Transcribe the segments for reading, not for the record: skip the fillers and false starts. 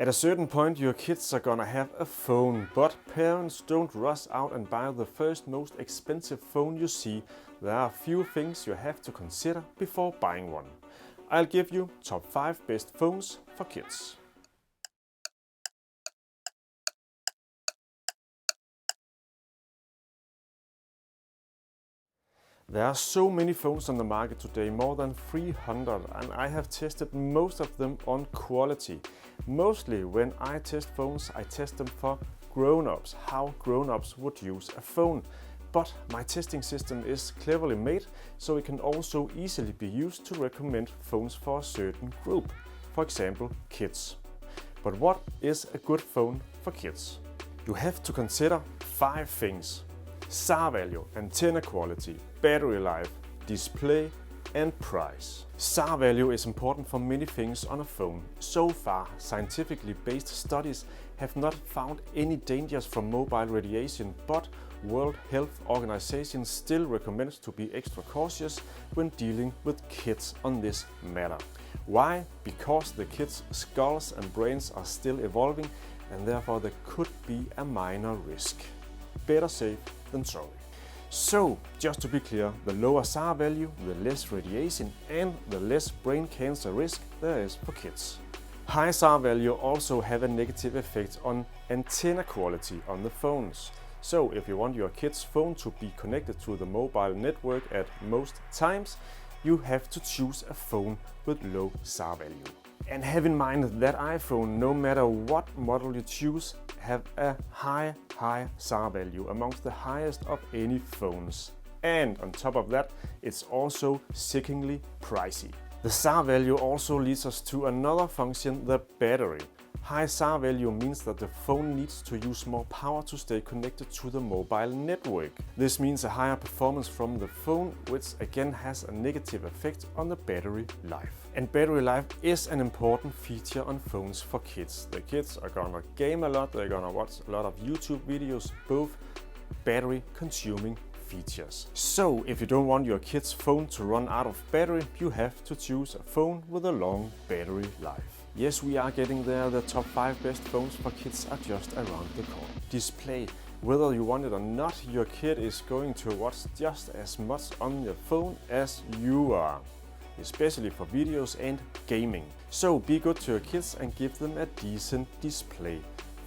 At a certain point, your kids are gonna have a phone, but parents don't rush out and buy the first most expensive phone you see. There are a few things you have to consider before buying one. I'll give you top 5 best phones for kids. There are so many phones on the market today, more than 300, and I have tested most of them on quality. Mostly when I test phones, I test them for grown-ups, how grown-ups would use a phone. But my testing system is cleverly made, so it can also easily be used to recommend phones for a certain group, for example, kids. But what is a good phone for kids? You have to consider 5 things: SAR value, antenna quality, battery life, display and price. SAR value is important for many things on a phone. So far, scientifically based studies have not found any dangers from mobile radiation, but World Health Organization still recommends to be extra cautious when dealing with kids on this matter. Why? Because the kids' skulls and brains are still evolving, and therefore there could be a minor risk. Better safe than sorry. So, just to be clear, the lower SAR value, the less radiation and the less brain cancer risk there is for kids. High SAR value also have a negative effect on antenna quality on the phones. So, if you want your kid's phone to be connected to the mobile network at most times, you have to choose a phone with low SAR value. And have in mind that iPhone, no matter what model you choose, have a high SAR value, amongst the highest of any phones. And on top of that, it's also sickeningly pricey. The SAR value also leads us to another function, the battery. High SAR value means that the phone needs to use more power to stay connected to the mobile network. This means a higher performance from the phone, which again has a negative effect on the battery life. And battery life is an important feature on phones for kids. The kids are gonna game a lot, they're gonna watch a lot of YouTube videos, both battery consuming features. So if you don't want your kid's phone to run out of battery, you have to choose a phone with a long battery life. Yes, we are getting there. The top 5 best phones for kids are just around the corner. Display. Whether you want it or not, your kid is going to watch just as much on your phone as you are, especially for videos and gaming. So be good to your kids and give them a decent display.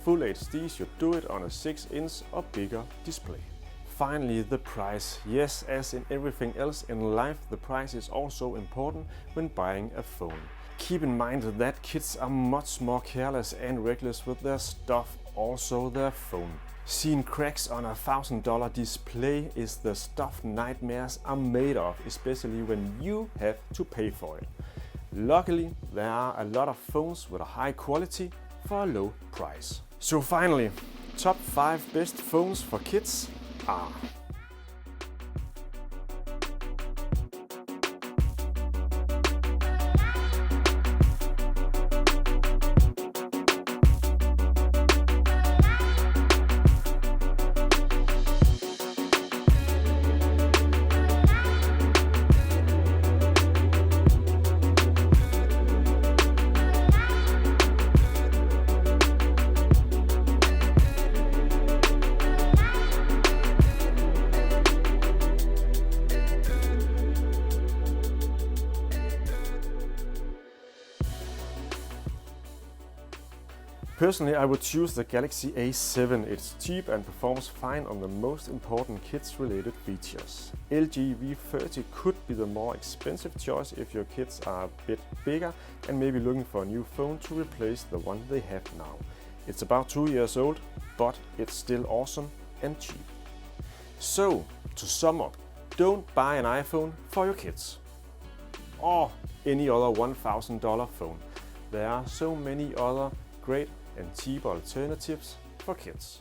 Full HD should do it on a 6-inch or bigger display. Finally, the price. Yes, as in everything else in life, the price is also important when buying a phone. Keep in mind that kids are much more careless and reckless with their stuff, also their phone. Seeing cracks on a $1,000 display is the stuff nightmares are made of, especially when you have to pay for it. Luckily, there are a lot of phones with a high quality for a low price. So finally, top 5 best phones for kids are: Personally, I would choose the Galaxy A7. It's cheap and performs fine on the most important kids-related features. LG V30 could be the more expensive choice if your kids are a bit bigger and maybe looking for a new phone to replace the one they have now. It's about 2 years old, but it's still awesome and cheap. So, to sum up, don't buy an iPhone for your kids or any other $1,000 phone. There are so many other great and cheaper alternatives for kids.